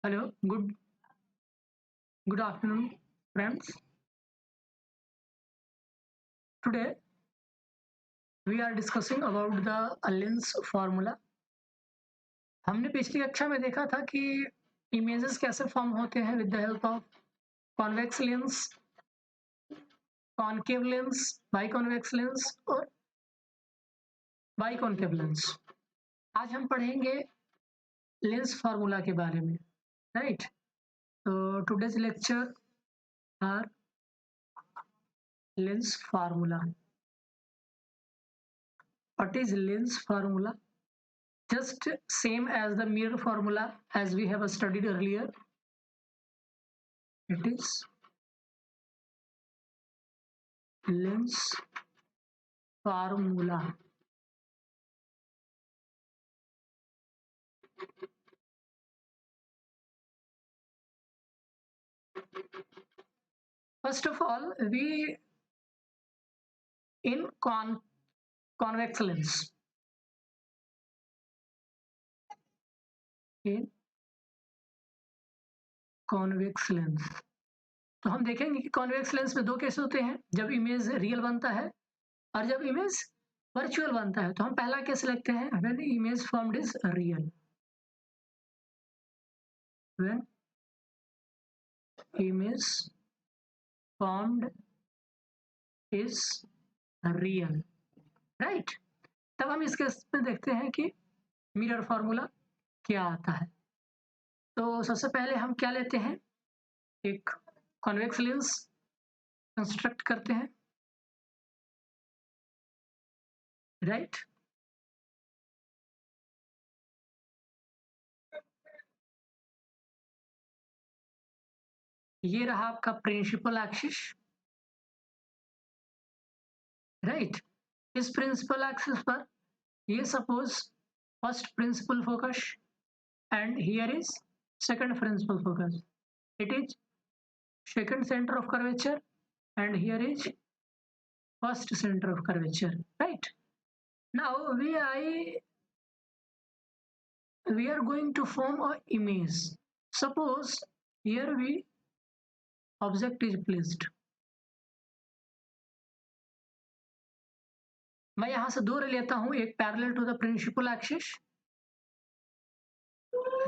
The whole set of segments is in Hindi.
Hello, good afternoon, friends. Today we are discussing about the lens formula. हमने पिछली कक्षा में देखा था कि इमेजेस कैसे फॉर्म होते हैं with the help of convex lens, concave lens, biconvex lens और बाइकॉनकेव लेंस। आज हम पढ़ेंगे लेंस फार्मूला के बारे में, राइट? तो today's lecture are lens formula. What is lens formula? Just same as the mirror formula as we have studied earlier. It is lens formula. First of all, we in convex lens. In convex lens, तो हम देखेंगे कि कॉन्वेक्स लेंस में दो केस होते हैं, जब इमेज रियल बनता है और जब इमेज वर्चुअल बनता है. तो हम पहला केस लिखते हैं when image formed is real. When image formed is real, right? तब हम इस केस में देखते हैं कि मिरर फॉर्मूला क्या आता है. तो सबसे पहले हम क्या लेते हैं, एक कॉन्वेक्स लेंस कंस्ट्रक्ट करते हैं, राइट? ये रहा आपका प्रिंसिपल एक्सिस, राइट? इस प्रिंसिपल एक्सिस पर ये suppose first principal focus and here is second principal focus. It is second centre of curvature and here is first center of curvature, right? Now we are going to form a image. Suppose here we object is placed. मैं यहां से दो लेता हूं, एक parallel to the principal axis,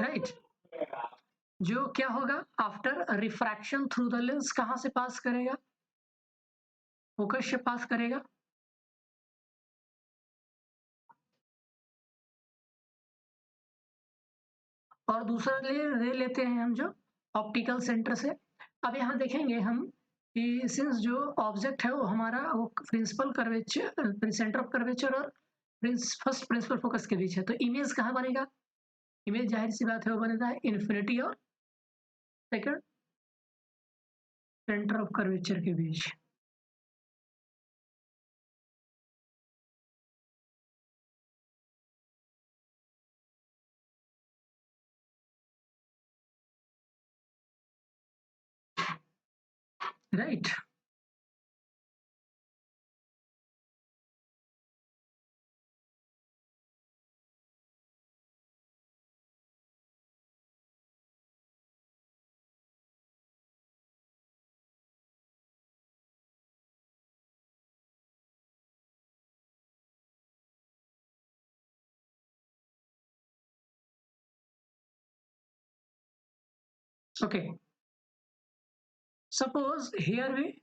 right? जो क्या होगा after refraction through the lens कहां से पास करेगा, फोकस से पास करेगा. और दूसरा ले लेते हैं हम जो ऑप्टिकल सेंटर से. अब यहाँ देखेंगे हम कि सिंस जो ऑब्जेक्ट है वो हमारा वो principal curvature, centre of curvature और फर्स्ट प्रिंसिपल फोकस के बीच है, तो इमेज कहाँ बनेगा? इमेज जाहिर सी बात है वो बनेगा इन्फिनिटी और सेकंड सेंटर ऑफ कर्वेचर के बीच. Right? Okay, suppose here we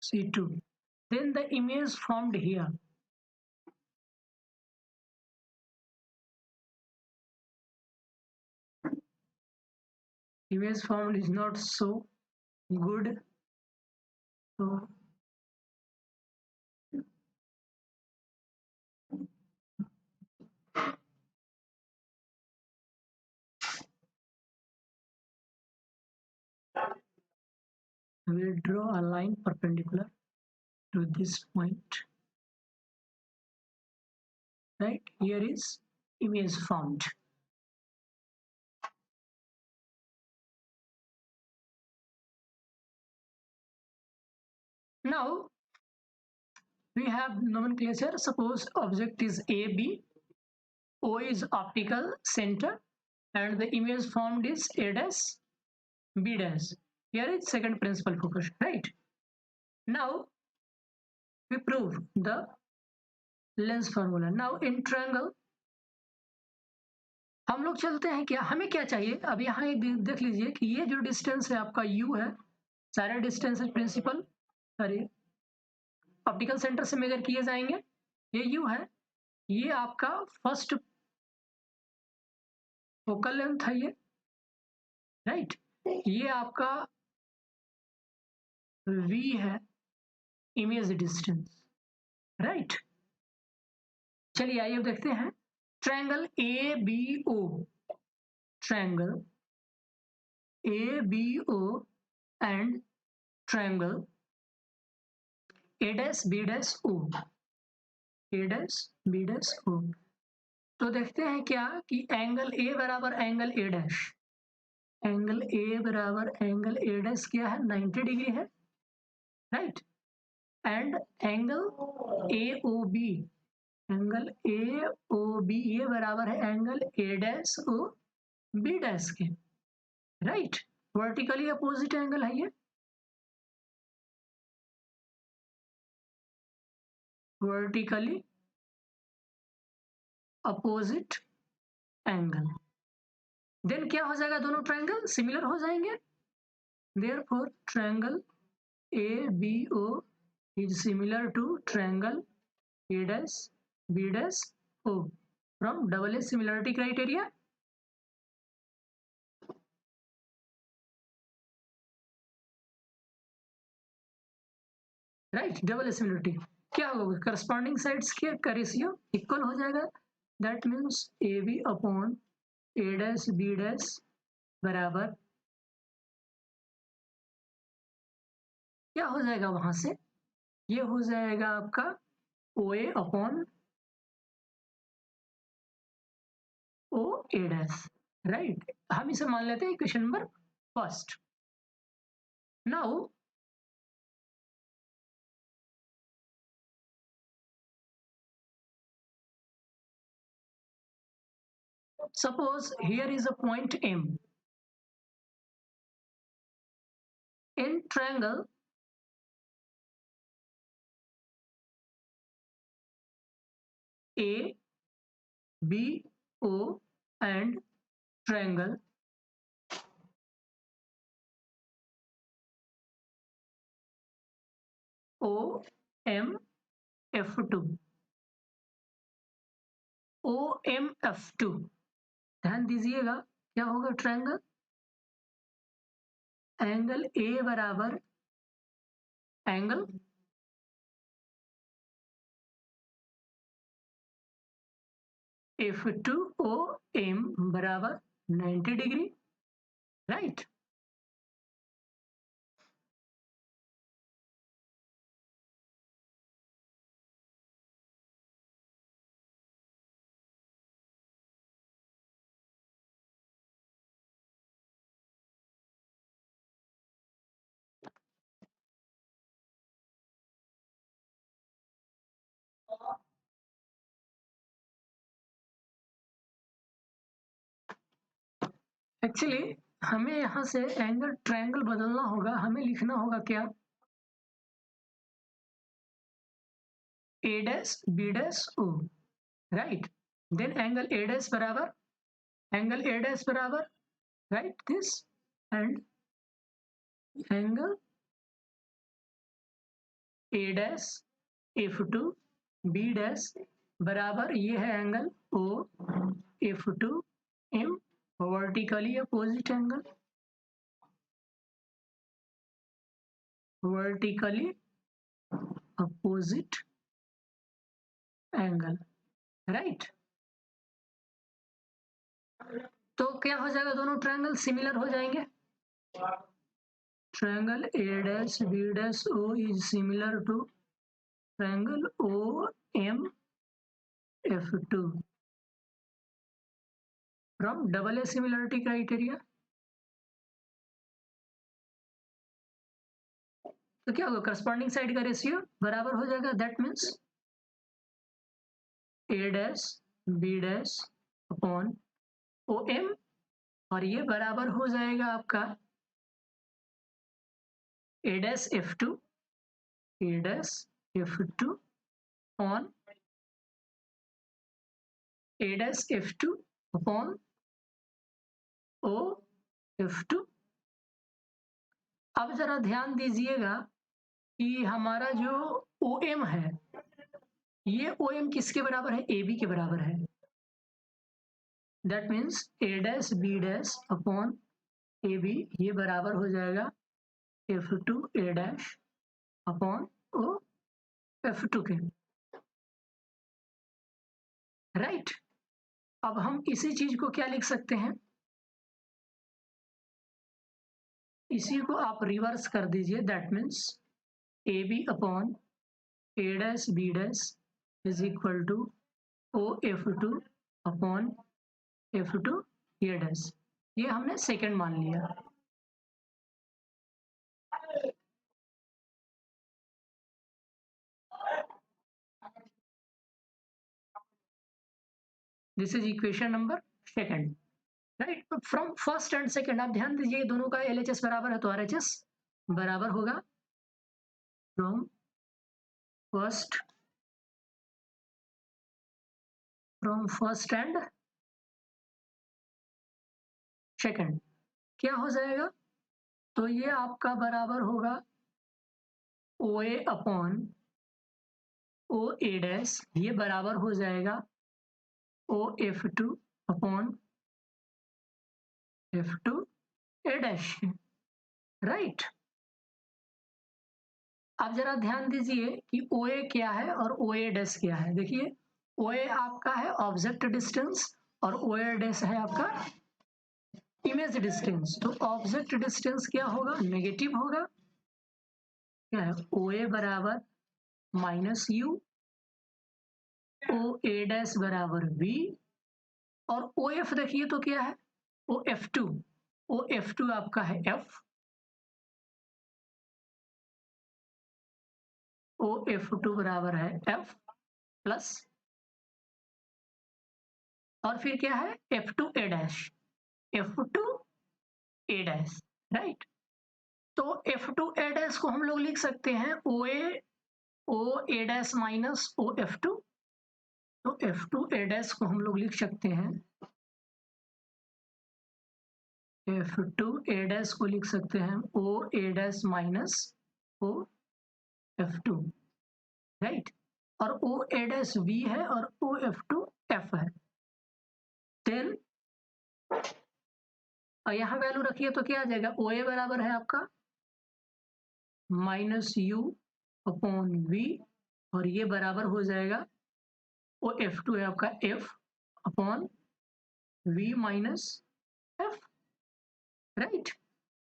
C2, then the image formed here. Image formed is not so good, so we will draw a line perpendicular to this point, right? Here is image formed. Now we have nomenclature. Suppose object is AB O is optical center and the image formed is A dash B dash. Here is second principal focus, right? Now we prove the lens formula. Now in triangle हम लोग चलते हैं. क्या हमें क्या चाहिए अब यहाँ एक देख लीजिए कि ये जो डिस्टेंस है आपका u है, सारे distance principal sorry optical centre से मेजर किए जाएंगे. ये u है, ये आपका फर्स्ट फोकल लेंथ है, ये राइट. ये आपका v है, इमेज डिस्टेंस, राइट. चलिए आइए अब देखते हैं triangle A B O. Triangle A B O and triangle A dash B dash O. A dash B dash O. तो देखते हैं क्या कि एंगल ए बराबर angle A dash. Angle A बराबर एंगल ए डैश क्या है, 90 डिग्री है, right. And angle A O B, angle A O B ये बराबर है angle A dash O B dash के, राइट. वर्टिकली अपोजिट एंगल है ये, वर्टिकली अपोजिट एंगल. देन क्या हो जाएगा, दोनों ट्रायंगल सिमिलर हो जाएंगे. Therefore triangle A B O is similar to triangle A dash B dash O from double A similarity criteria. Right. Double A similarity क्या होगा, करस्पॉन्डिंग साइड्स का रेशियो इक्वल हो जाएगा. That means A B upon A dash B dash बराबर क्या हो जाएगा, वहां से ये हो जाएगा आपका O A upon O A dash, right. हम इसे मान लेते हैं equation number first. Now suppose here is a point M. In triangle A, B, O and triangle O, M, F2. O, M, F2. ध्यान दीजिएगा क्या होगा, ट्रायंगल एंगल ए बराबर एंगल F2O M बराबर 90 डिग्री, राइट. एक्चुअली हमें यहाँ से एंगल ट्रायंगल बदलना होगा. हमें लिखना होगा क्या, A dash B dash O, right. Then angle A dash बराबर एंगल ए डैश बराबर, right, this and angle A dash F2 B dash बराबर ये है angle O F2 M, vertically opposite angle, vertically opposite angle, right. तो क्या हो जाएगा, दोनों ट्रायंगल सिमिलर हो जाएंगे. Triangle A dash B dash O is similar to triangle O M F2 from double A similarity criteria. तो क्या होगा, करस्पॉन्डिंग साइड का रेशियो बराबर हो जाएगा. That means A dash B dash upon O M, और ये बराबर हो जाएगा आपका A dash F two, A dash F two upon A dash F two upon O F two. अब जरा ध्यान दीजिएगा कि हमारा जो ओ एम है, ये ओ एम किसके बराबर है? ए बी के बराबर है। That means A dash B dash upon A B, ये बराबर हो जाएगा F two A dash upon O F two के। राइट, अब हम इसी चीज को क्या लिख सकते हैं? इसी को आप रिवर्स कर दीजिए। That means A B upon A dash B dash is equal to O F two upon F two A dash. ये हमने सेकंड मान लिया। This is equation number second. Right, from first and second आप ध्यान दीजिए, दोनों का एलएचएस बराबर है तो आरएचएस बराबर होगा फ्रॉम फर्स्ट एंड सेकंड। क्या हो जाएगा? तो ये आपका बराबर होगा ओ A upon O A dash, ये बराबर हो जाएगा O F two upon F two A dash. Right, आप जरा ध्यान दीजिए कि ओ ए क्या है और ओ ए डैश क्या है। देखिए, ओ ए आपका है ऑब्जेक्ट डिस्टेंस और ओ ए डैश है आपका इमेज डिस्टेंस। तो ऑब्जेक्ट डिस्टेंस क्या होगा? नेगेटिव होगा। क्या है? ओ ए बराबर minus you, O A dash बराबर वी, और ओ एफ देखिए तो क्या है? O F two, O F two आपका है एफ, ओ एफ टू बराबर है एफ प्लस, और फिर क्या है? F two A dash, F two A dash. Right, तो एफ टू ए डैश को हम लोग लिख सकते हैं O A dash minus O F two. तो एफ टू ए डैश को हम लोग लिख सकते हैं, एफ टू ए डैश को लिख सकते हैं O A dash minus O F two. Right, और ओ ए डैश वी है और ओ एफ टू एफ है। देन यहाँ वैल्यू रखिए तो क्या आ जाएगा? ओ ए बराबर है आपका माइनस यू अपॉन वी, और ये बराबर हो जाएगा ओ एफ टू है आपका F upon v minus F. Right,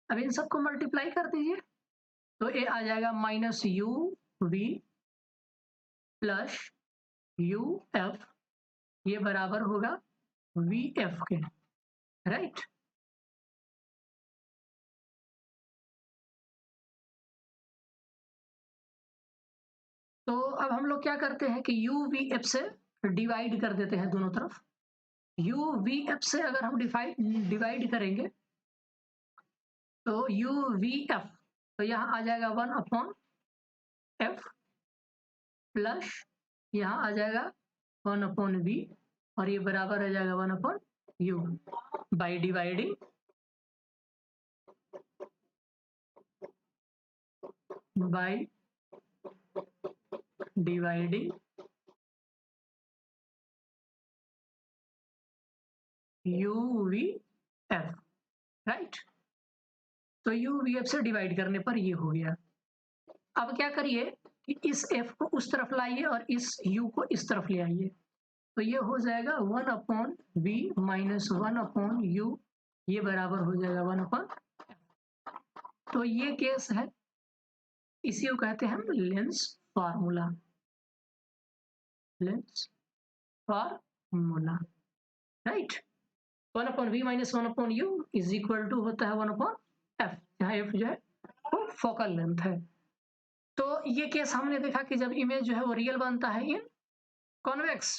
अब इन सबको मल्टीप्लाई कर दीजिए तो ये आ जाएगा minus you v plus u F, ये बराबर होगा वी एफ के। राइट, तो अब हम लोग क्या करते हैं कि यू वी एफ से डिवाइड कर देते हैं दोनों तरफ। यू वी एफ से अगर हम डिवाइड करेंगे तो यू वी एफ, तो यहाँ आ जाएगा वन अपॉन एफ प्लस यहाँ आ जाएगा वन अपॉन वी, और ये बराबर हो जाएगा one upon you by dividing you V F. Right, तो यू वी एफ से डिवाइड करने पर ये हो गया। अब क्या करिए कि इस एफ को उस तरफ लाइए और इस यू को इस तरफ ले आइए, तो ये हो जाएगा one upon v minus one upon u, ये बराबर हो जाएगा वन अपॉन। तो ये केस है, इसी को कहते हैं हम lens formula, lens formula. Right, one upon v minus one upon u is equal to होता है वन अपॉन एफ, जहाँ एफ जो है वो फोकल लेंथ है। तो ये केस हमने देखा कि जब इमेज जो है वो रियल बनता है इन कॉन्वेक्स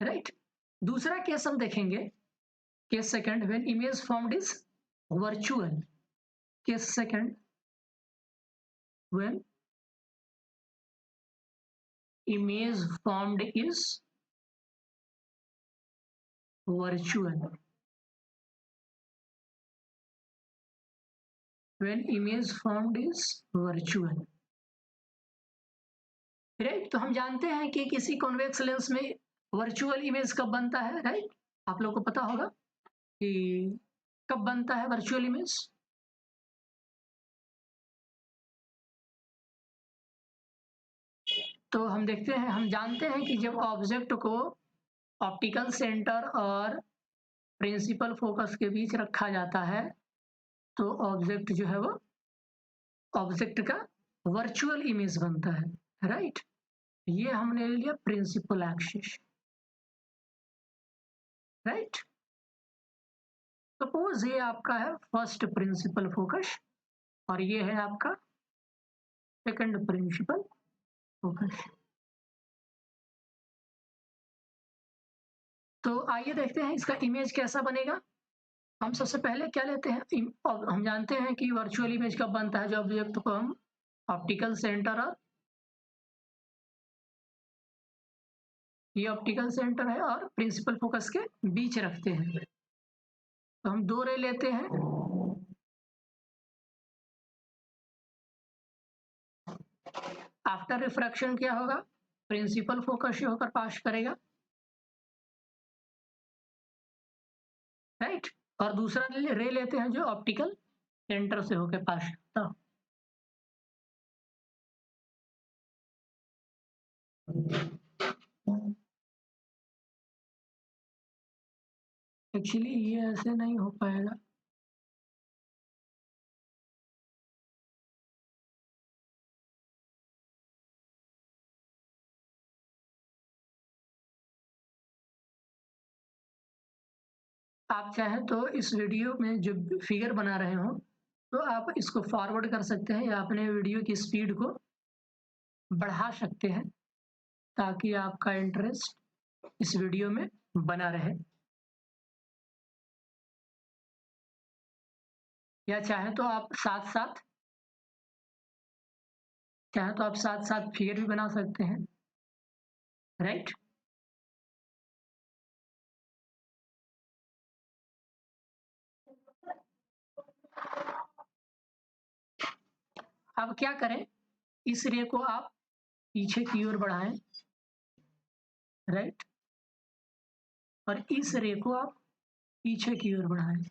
राइट। दूसरा केस हम देखेंगे, case second, when image formed is virtual. Case second, when image formed is virtual. When image formed is virtual, right. तो हम जानते हैं कि किसी कॉन्वेक्स लेंस में वर्चुअल इमेज कब बनता है, राइट। आप लोग को पता होगा कि कब बनता है वर्चुअल इमेज। तो हम देखते हैं, हम जानते हैं कि जब ऑब्जेक्ट को ऑप्टिकल सेंटर और प्रिंसिपल फोकस के बीच रखा जाता है तो ऑब्जेक्ट जो है वो ऑब्जेक्ट का वर्चुअल इमेज बनता है, राइट। ये हमने ले लिया प्रिंसिपल एक्सिस, राइट। सपोज ये आपका है फर्स्ट प्रिंसिपल फोकस और ये है आपका सेकंड प्रिंसिपल फोकस। तो आइए देखते हैं इसका इमेज कैसा बनेगा। हम सबसे पहले क्या लेते हैं, हम जानते हैं कि वर्चुअल इमेज कब बनता है, जब ऑब्जेक्ट को हम ऑप्टिकल सेंटर और ये ऑप्टिकल सेंटर है और प्रिंसिपल फोकस के बीच रखते हैं। तो हम दो रे लेते हैं, आफ्टर रिफ्रैक्शन क्या होगा, प्रिंसिपल फोकस से होकर पास करेगा, राइट। और दूसरा रे लेते हैं जो ऑप्टिकल सेंटर से होकर पास करता। एक्चुअली ये ऐसे नहीं हो पाएगा, आप चाहें तो इस वीडियो में जो फिगर बना रहे हो तो आप इसको फॉरवर्ड कर सकते हैं या अपने वीडियो की स्पीड को बढ़ा सकते हैं ताकि आपका इंटरेस्ट इस वीडियो में बना रहे, या चाहे तो आप साथ साथ फिगर भी बना सकते हैं, राइट। अब क्या करें, इस रे को आप पीछे की ओर बढ़ाएं, राइट, और इस रे को आप पीछे की ओर बढ़ाएं।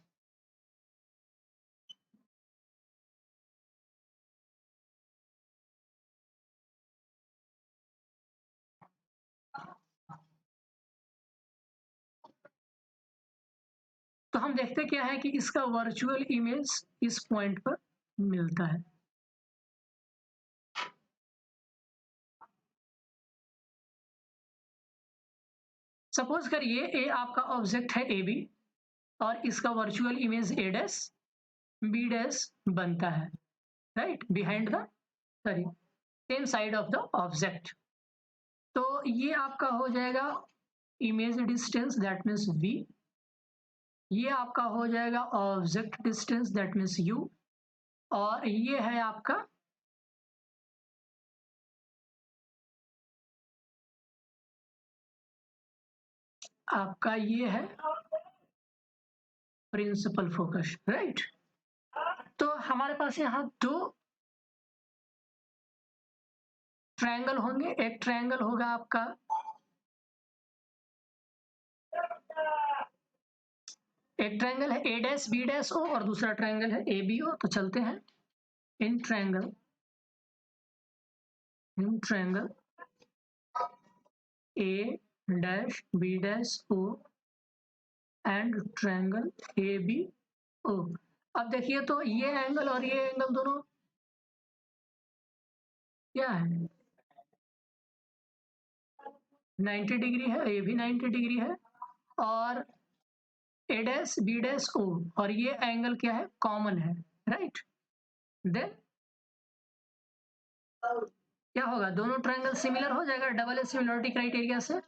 तो हम देखते क्या है कि इसका वर्चुअल इमेज इस पॉइंट पर मिलता है। सपोज करिए ए आपका ऑब्जेक्ट है ए बी और इसका virtual image A dash B dash बनता है, right, behind the sorry same side of the object. तो ये आपका हो जाएगा image distance, that means v। ये आपका हो जाएगा object distance, that means u। और ये है आपका ये है प्रिंसिपल फोकस, राइट। तो हमारे पास यहाँ दो ट्रायंगल होंगे, एक ट्रायंगल होगा आपका एक ट्रायंगल है ए डैश बी डैश ओ और दूसरा ट्रायंगल है ए बी ओ। तो चलते हैं इन triangle A dash B dash O and triangle A B O. अब देखिए तो ये एंगल और ये एंगल दोनों क्या है, 90 डिग्री है, ये भी 90 डिग्री है, और ए डैश बी डैश ओ और ये एंगल क्या है, कॉमन है, राइट। देन क्या होगा, दोनों ट्रायंगल सिमिलर हो जाएगा डबल सिमिलरिटी क्राइटेरिया से,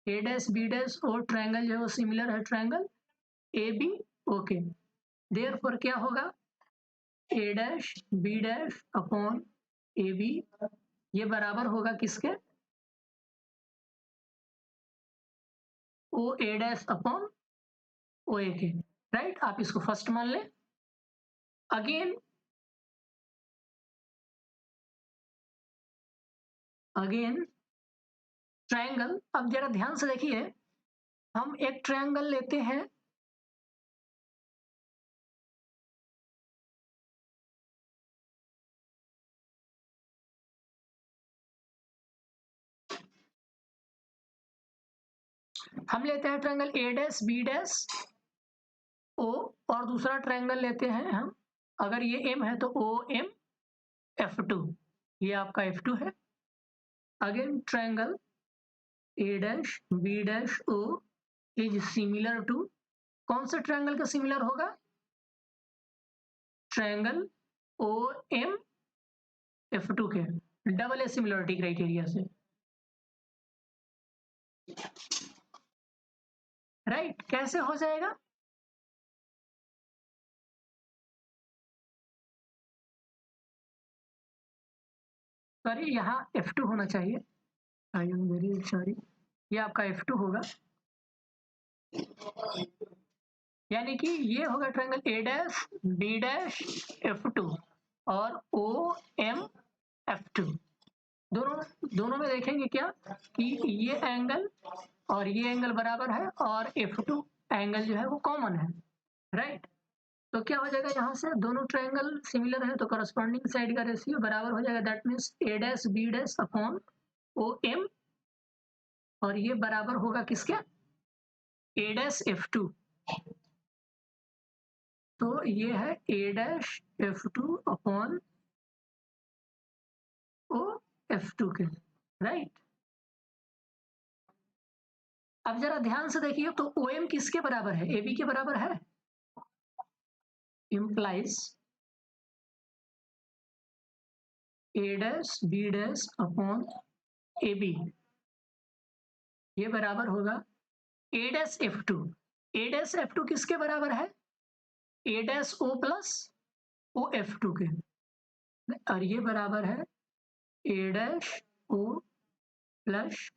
ए डैश बी डैश और ट्रायंगल जो है वो सिमिलर है triangle A B okay. Therefore क्या होगा, A dash B dash upon A B ये बराबर होगा किसके, ओ ए डैश अपॉन ओ ए के, राइट। आप इसको फर्स्ट मान लें। अगेन ट्रायंगल, अब जरा ध्यान से देखिए, हम एक ट्रायंगल लेते हैं, हम लेते हैं triangle A dash B dash O, और दूसरा ट्रायंगल लेते हैं हम, अगर ये एम है तो ओ एम F2, ये आपका F2 है। Again triangle A dash B dash O is similar to, कौन से ट्रायंगल का सिमिलर होगा, ट्रायंगल ओ एम F2 के, डबल ए सिमिलरिटी क्राइटेरिया से, राइट। कैसे हो जाएगा, सॉरी यहाँ F2 होना चाहिए, आई एम वेरी सॉरी, ये आपका F2 होगा, यानी कि ये होगा triangle A dash B dash F2 और ओ एम F2। दोनों में देखेंगे क्या कि ये एंगल और ये एंगल बराबर है और F2 एंगल जो है वो कॉमन है, राइट। तो क्या हो जाएगा, यहाँ से दोनों ट्रायंगल सिमिलर है तो करस्पॉन्डिंग साइड का रेशियो बराबर हो जाएगा, that means A dash B dash upon O M, और ये बराबर होगा किसके, ए डैश F2। तो ये है ए dash F2 upon O F2 के, राइट। अब जरा ध्यान से देखिए, तो ओ एम किसके बराबर है, ए बी के बराबर है, implies A dash B dash upon A B, ये बराबर होगा A dash F2। A dash F2 किसके बराबर है, ए dash O plus O F2 के, और ये बराबर है ए dash O plus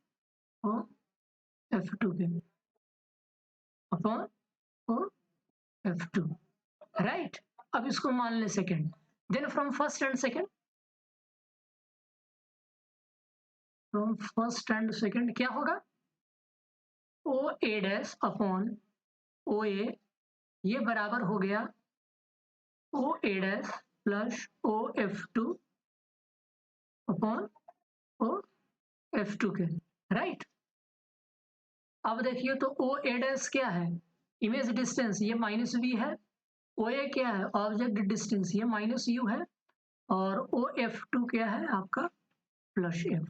O F2 के अपॉन ओ F2, राइट। अब इसको मान ले second, then from first and second, क्या होगा, ओ ए डैश अपॉन ओ ए, ये बराबर हो गया O A dash plus O F2 upon O F2 के, राइट। अब देखिए तो ओ ए डैश क्या है, इमेज डिस्टेंस, ये माइनस वी है, ओ ए क्या है, ऑब्जेक्ट डिस्टेंस, ये माइनस यू है, और ओ F2 क्या है आपका plus f,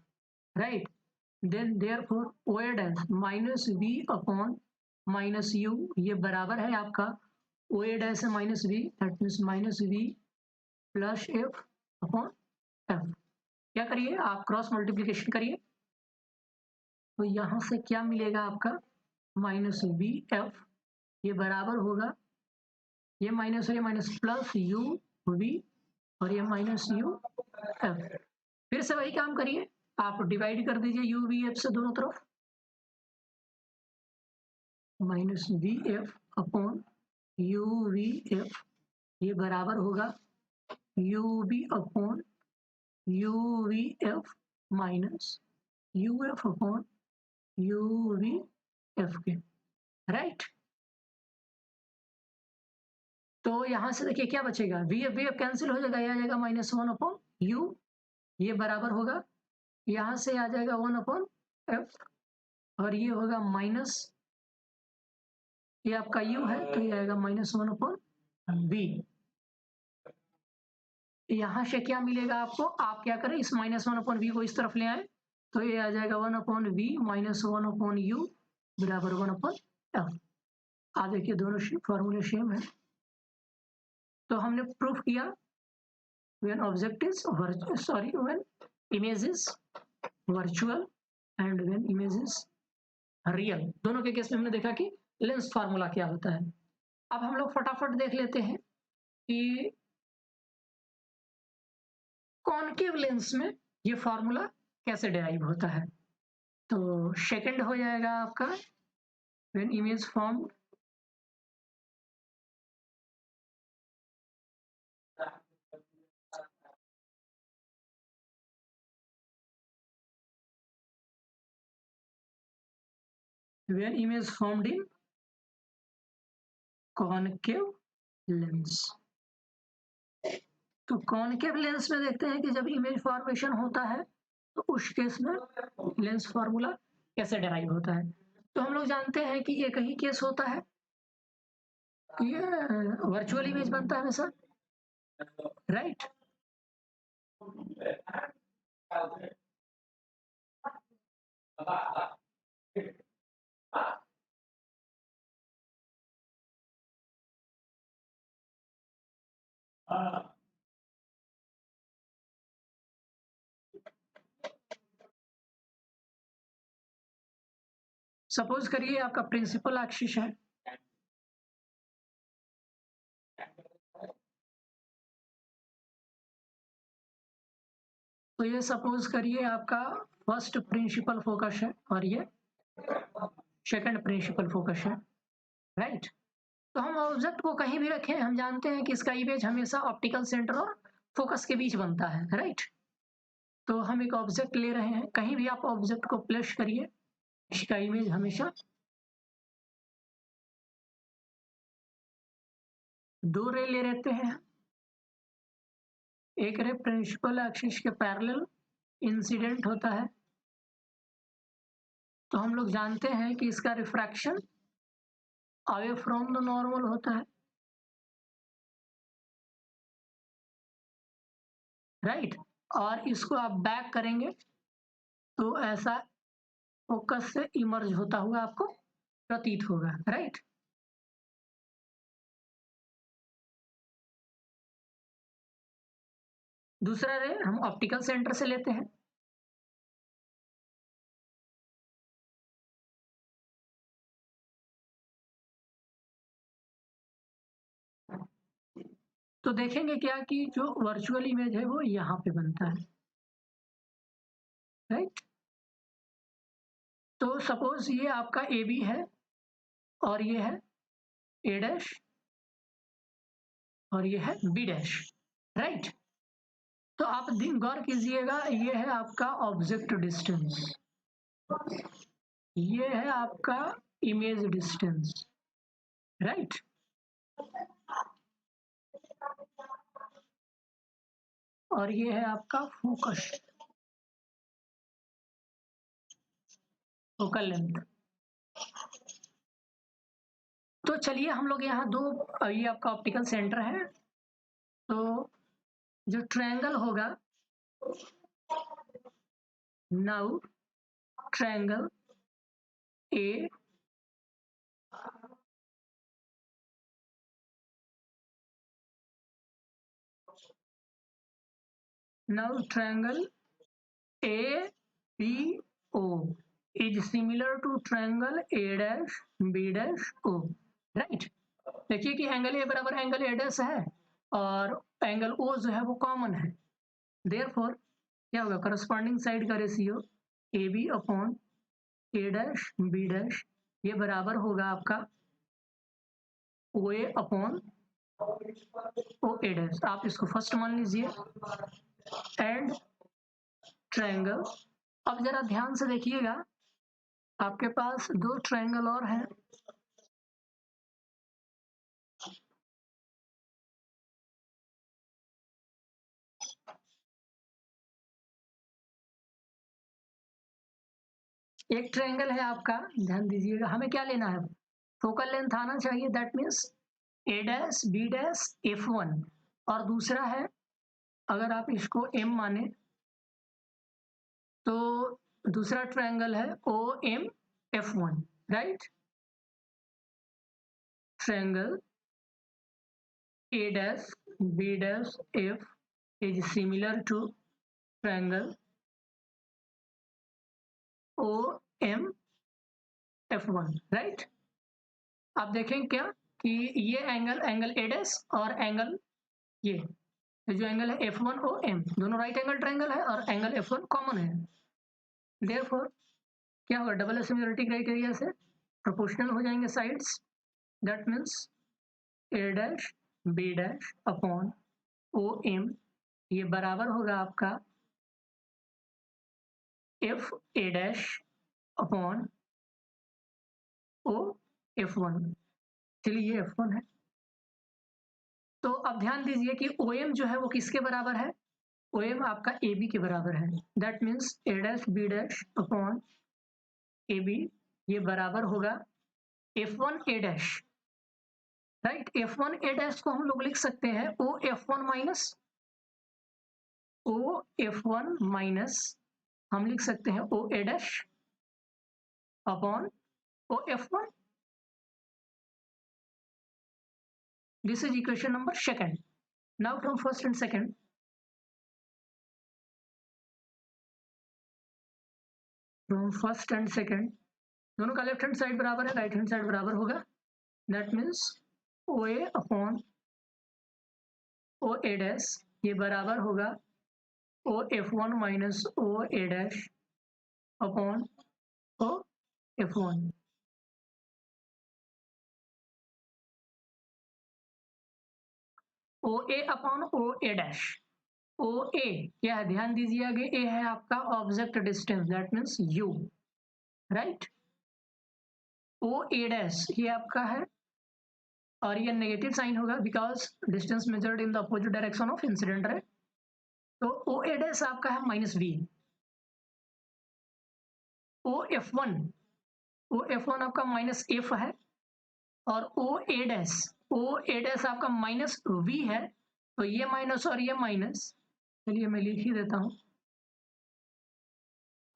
right. Then therefore O A dash minus v upon minus u, ये बराबर है आपका ओ ए डैश है minus v, that means minus v plus f upon f. क्या करिए आप, क्रॉस मल्टीप्लीकेशन करिए, तो यहाँ से क्या मिलेगा आपका, माइनस वी एफ, ये बराबर होगा, ये माइनस है, ये माइनस प्लस यू वी, और ये माइनस यू एफ। फिर से वही काम करिए, आप डिवाइड कर दीजिए यू वी एफ से दोनों तरफ, minus v f upon u we f, ये बराबर होगा u v upon u we f minus u f upon u we f के, राइट। तो यहां से देखिए क्या बचेगा, वी एफ कैंसिल हो जाएगा, ये आ जाएगा -1 अपॉन यू, ये बराबर होगा, यहां से आ जाएगा 1 अपॉन एफ, और ये होगा माइनस, ये आपका यू है तो ये आएगा -1 अपॉन वी। यहां से क्या मिलेगा आपको, आप क्या करें, इस -1 अपॉन वी को इस तरफ ले आए, तो ये आ जाएगा 1 अपॉन वी -1 अपॉन यू बराबर 1 अपॉन एफ। आप देखिए दोनों फॉर्मूले सेम है, तो हमने प्रूफ किया when object is when image is virtual and when image is real. दोनों के केस में हमने देखा कि लेंस फार्मूला क्या होता है। अब हम लोग फटाफट देख लेते हैं कि कॉनकेव लेंस में ये फार्मूला कैसे डेराइव होता है। तो सेकंड हो जाएगा आपका when image form when image formed in concave lens। तो कॉनकेव लेंस में देखते हैं कि जब इमेज फॉर्मेशन होता है तो उस केस में लेंस फार्मूला कैसे डेराइव होता है। तो हम लोग जानते हैं कि एक ही केस होता है कि वर्चुअल इमेज बनता है हमेशा, राइट। सपोज करिए आपका प्रिंसिपल एक्सिस है, तो ये सपोज करिए आपका फर्स्ट प्रिंसिपल फोकस है और ये सेकंड प्रिंसिपल फोकस है, राइट। तो हम ऑब्जेक्ट को कहीं भी रखें, हम जानते हैं कि इसका इमेज हमेशा ऑप्टिकल सेंटर और फोकस के बीच बनता है, राइट। तो हम एक ऑब्जेक्ट ले रहे हैं, कहीं भी आप ऑब्जेक्ट को प्लेस करिए, इसका इमेज हमेशा दो रे ले रहते हैं। एक रे प्रिंसिपल एक्सिस के पैरेलल इंसिडेंट होता है, तो हम लोग जानते हैं कि इसका refraction away from the normal होता है, राइट। और इसको आप बैक करेंगे तो ऐसा फोकस से इमर्ज होता हुआ आपको प्रतीत होगा, राइट। दूसरा रे हम ऑप्टिकल सेंटर से लेते हैं, तो देखेंगे क्या कि जो वर्चुअल इमेज है वो यहाँ पे बनता है, राइट। तो सपोज ये आपका ए बी है और ये है ए डैश और ये है बी डैश, राइट। तो आप गौर कीजिएगा, ये है आपका ऑब्जेक्ट डिस्टेंस, ये है आपका इमेज डिस्टेंस, राइट। और ये है आपका फोकस, फोकल लेंथ। तो चलिए हम लोग यहाँ दो, ये आपका ऑप्टिकल सेंटर है, तो जो ट्रायंगल होगा, now triangle A now triangle ABO is similar to triangle A dash B dash O, right. देखिए कि एंगल ए बराबर एंगल ए डैश है और एंगल ओ जो है वो कॉमन है, देयरफॉर क्या होगा, करस्पॉन्डिंग साइड का ratio A B upon A dash B dash ये बराबर होगा आपका O A upon O A dash. आप इसको फर्स्ट मान लीजिए एंड ट्रायंगल। अब जरा ध्यान से देखिएगा, आपके पास दो ट्रायंगल और हैं, एक ट्रायंगल है आपका, ध्यान दीजिएगा, हमें क्या लेना है, फोकल लेंथ आना चाहिए, that means A dash B dash F1। और दूसरा है, अगर आप इसको M माने तो दूसरा ट्रायंगल है OM F1, right. Triangle A dash B dash F is similar to triangle OM F1, right. आप देखें क्या कि ये एंगल ए डैश और एंगल ये जो एंगल है F1 ओ एम दोनों राइट एंगल ट्रायंगल है और एंगल F1 कॉमन है। देयरफॉर क्या होगा, डबल सिमिलरिटी क्राइटेरिया से प्रोपोर्शनल हो जाएंगे sides. That means A dash B dash upon O M ये बराबर होगा आपका F A dash upon O F1। चलिए ये F1 है। तो अब ध्यान दीजिए कि ओ एम जो है वो किसके बराबर है, ओ एम आपका ए बी के बराबर है। That means A dash B dash upon A B ये बराबर होगा F1 A dash, right. F1 A dash को हम लोग लिख सकते हैं ओ F1 माइनस हम लिख सकते हैं O A dash upon O F1। This is equation number second. Now from first and second, from first and second दोनों का लेफ्ट हैंड साइड बराबर है, राइट हैंड साइड बराबर होगा। That means O A upon O A dash ये बराबर होगा O F1 minus O A dash upon O F1। O A upon O A dash, O A क्या है, ध्यान दीजिए आगे ए है आपका object distance, that means u, right. O A dash ये आपका है और ये नेगेटिव साइन होगा because distance measured in the opposite direction of incident ray. तो ओ ए डैश आपका है minus v. O F one आपका माइनस एफ है और ओ ए डैश आपका माइनस वी है। तो ये माइनस और ये माइनस, चलिए मैं लिख ही देता हूं,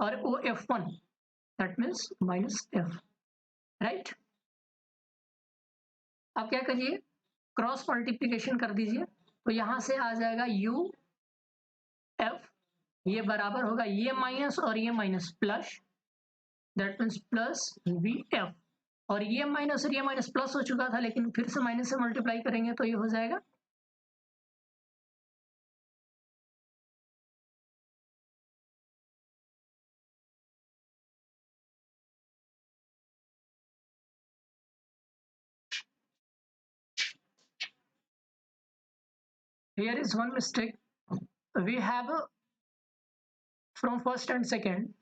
और O F1 that means minus F, right. अब क्या करिए, क्रॉस मल्टीप्लीकेशन कर दीजिए, तो यहां से आ जाएगा यू एफ ये बराबर होगा ये माइनस और ये minus plus, that means plus V F. और ये माइनस प्लस हो चुका था लेकिन फिर से माइनस से मल्टीप्लाई करेंगे तो ये हो जाएगा here is one mistake we have from first and second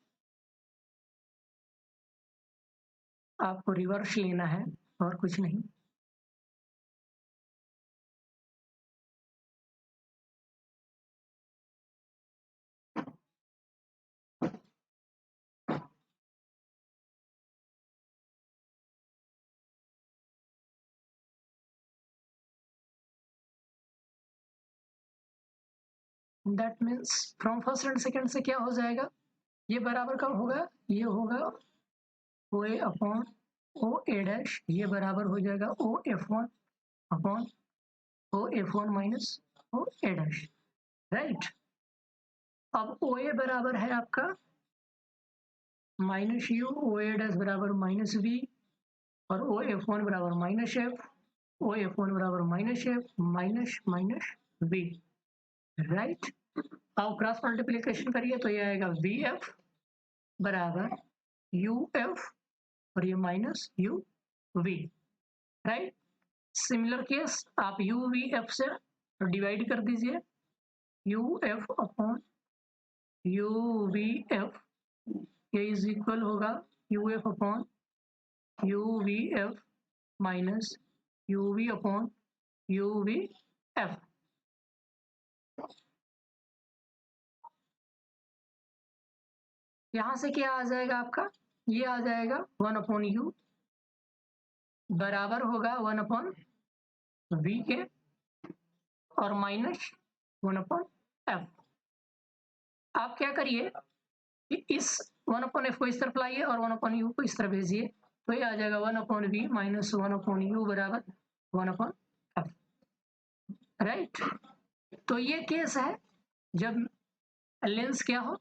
आपको रिवर्स लेना है और कुछ नहीं। That means from first and second से क्या हो जाएगा, ये बराबर कब होगा, ये होगा ओ A upon O A dash ये बराबर हो जाएगा O F1 upon O F1 minus O A dash, right. अब ओ ए बराबर है आपका minus you, O A dash बराबर माइनस वी और ओ F1 बराबर माइनस एफ, ओ F1 बराबर minus F minus minus V, right. अब क्रॉस मल्टीप्लीकेशन करिए तो ये आएगा वी एफ बराबर यू एफ और ये minus you V, right. Similar case आप यू वी एफ से डिवाइड कर दीजिए, u f upon u we f ये इज इक्वल होगा u f upon u we f minus you v upon u we f. यहां से क्या आ जाएगा आपका, ये आ जाएगा 1 अपॉन यू बराबर होगा 1 अपॉन वी के और माइनस 1 अपॉन एफ। आप क्या करिए कि इस 1 अपॉन एफ को इस तरफ लाइए और 1 अपॉन यू को इस तरफ भेजिए, तो ये आ जाएगा 1 upon v minus 1 upon u बराबर 1 अपॉन एफ, राइट। तो ये केस है जब लेंस क्या हो,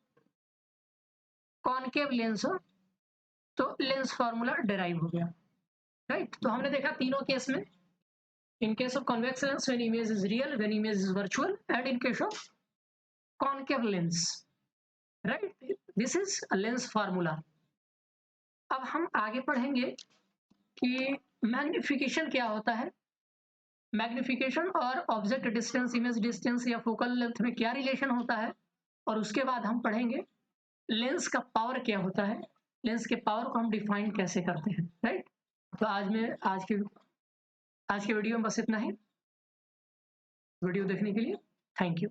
कॉनकेव लेंस हो, तो लेंस फार्मूला डेराइव हो गया, राइट। तो हमने देखा तीनों केस में, in case of convex lens when image is real, when image is virtual, and in case of concave lens, right, this is a lens formula. अब हम आगे पढ़ेंगे कि मैग्निफिकेशन क्या होता है, मैग्निफिकेशन और ऑब्जेक्ट डिस्टेंस, इमेज डिस्टेंस या फोकल लेंथ में क्या रिलेशन होता है, और उसके बाद हम पढ़ेंगे लेंस का पावर क्या होता है, लेंस के पावर को हम डिफाइन कैसे करते हैं, राइट। तो आज के वीडियो में बस इतना ही। वीडियो देखने के लिए थैंक यू।